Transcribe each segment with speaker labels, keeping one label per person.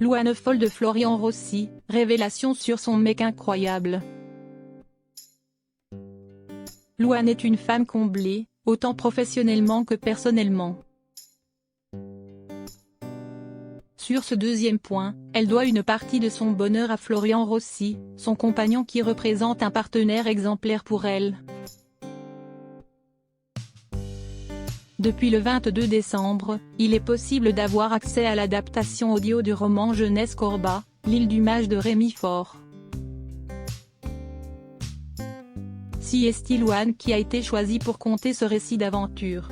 Speaker 1: Louane folle de Florian Rossi, révélation sur son mec incroyable. Louane est une femme comblée, autant professionnellement que personnellement. Sur ce deuxième point, elle doit une partie de son bonheur à Florian Rossi, son compagnon qui représente un partenaire exemplaire pour elle. Depuis le 22 décembre, il est possible d'avoir accès à l'adaptation audio du roman jeunesse Corba, L'île du mage de Rémi Faure. C'est Louane qui a été choisie pour conter ce récit d'aventure.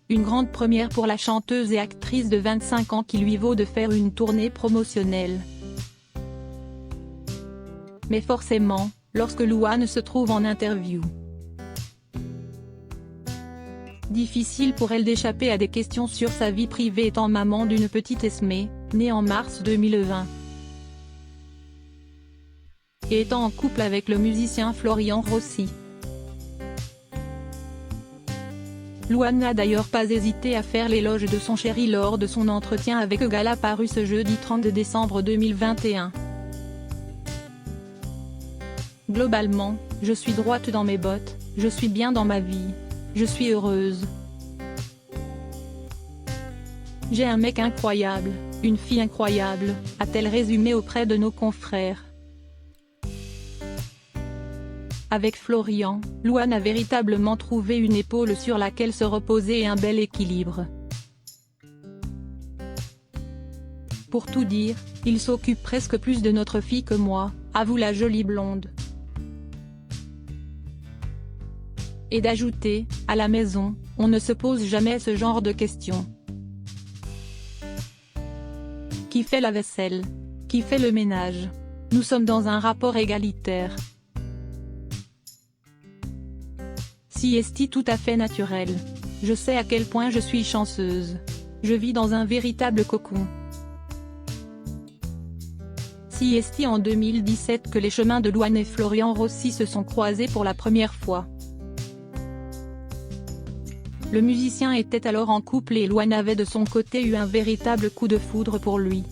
Speaker 1: Une grande première pour la chanteuse et actrice de 25 ans qui lui vaut de faire une tournée promotionnelle. Mais forcément, lorsque Louane se trouve en interview, difficile pour elle d'échapper à des questions sur sa vie privée étant maman d'une petite Esmée, née en mars 2020. Et étant en couple avec le musicien Florian Rossi. Louane n'a d'ailleurs pas hésité à faire l'éloge de son chéri lors de son entretien avec Gala paru ce jeudi 30 décembre 2021. Globalement, je suis droite dans mes bottes, je suis bien dans ma vie. Je suis heureuse. J'ai un mec incroyable, une fille incroyable, a-t-elle résumé auprès de nos confrères. Avec Florian, Louane a véritablement trouvé une épaule sur laquelle se reposer et un bel équilibre. Pour tout dire, il s'occupe presque plus de notre fille que moi, avoue la jolie blonde. Et d'ajouter, à la maison, on ne se pose jamais ce genre de questions. Qui fait la vaisselle? Qui fait le ménage? Nous sommes dans un rapport égalitaire. C'est tout à fait naturel. Je sais à quel point je suis chanceuse. Je vis dans un véritable cocon. C'est en 2017 que les chemins de Louane et Florian Rossi se sont croisés pour la première fois. Le musicien était alors en couple et Louane avait de son côté eu un véritable coup de foudre pour lui.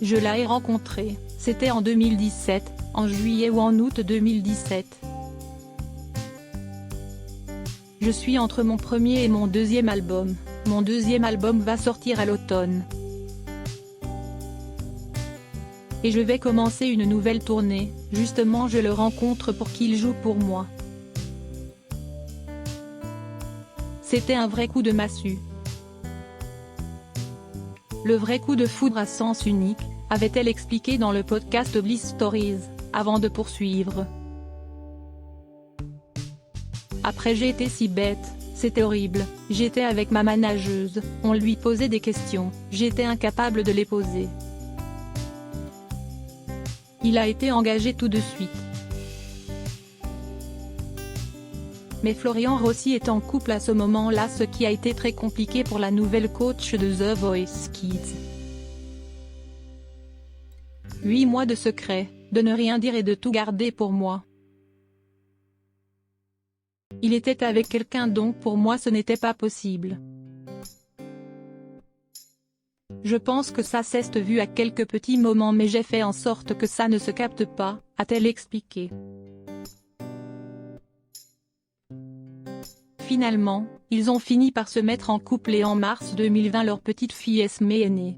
Speaker 1: Je l'ai rencontré, c'était en 2017, en juillet ou en août 2017. Je suis entre mon premier et mon deuxième album, mon deuxième album va sortir à l'automne. Et je vais commencer une nouvelle tournée, justement je le rencontre pour qu'il joue pour moi. C'était un vrai coup de massue. Le vrai coup de foudre à sens unique, avait-elle expliqué dans le podcast Bliss Stories, avant de poursuivre. Après j'ai été si bête, c'était horrible, j'étais avec ma manageuse, on lui posait des questions, j'étais incapable de les poser. Il a été engagé tout de suite. Mais Florian Rossi est en couple à ce moment-là, ce qui a été très compliqué pour la nouvelle coach de The Voice Kids. 8 mois de secret, de ne rien dire et de tout garder pour moi. Il était avec quelqu'un donc pour moi ce n'était pas possible. Je pense que ça s'est vu à quelques petits moments mais j'ai fait en sorte que ça ne se capte pas, a-t-elle expliqué. Finalement, ils ont fini par se mettre en couple et en mars 2020 leur petite fille Esmée est née.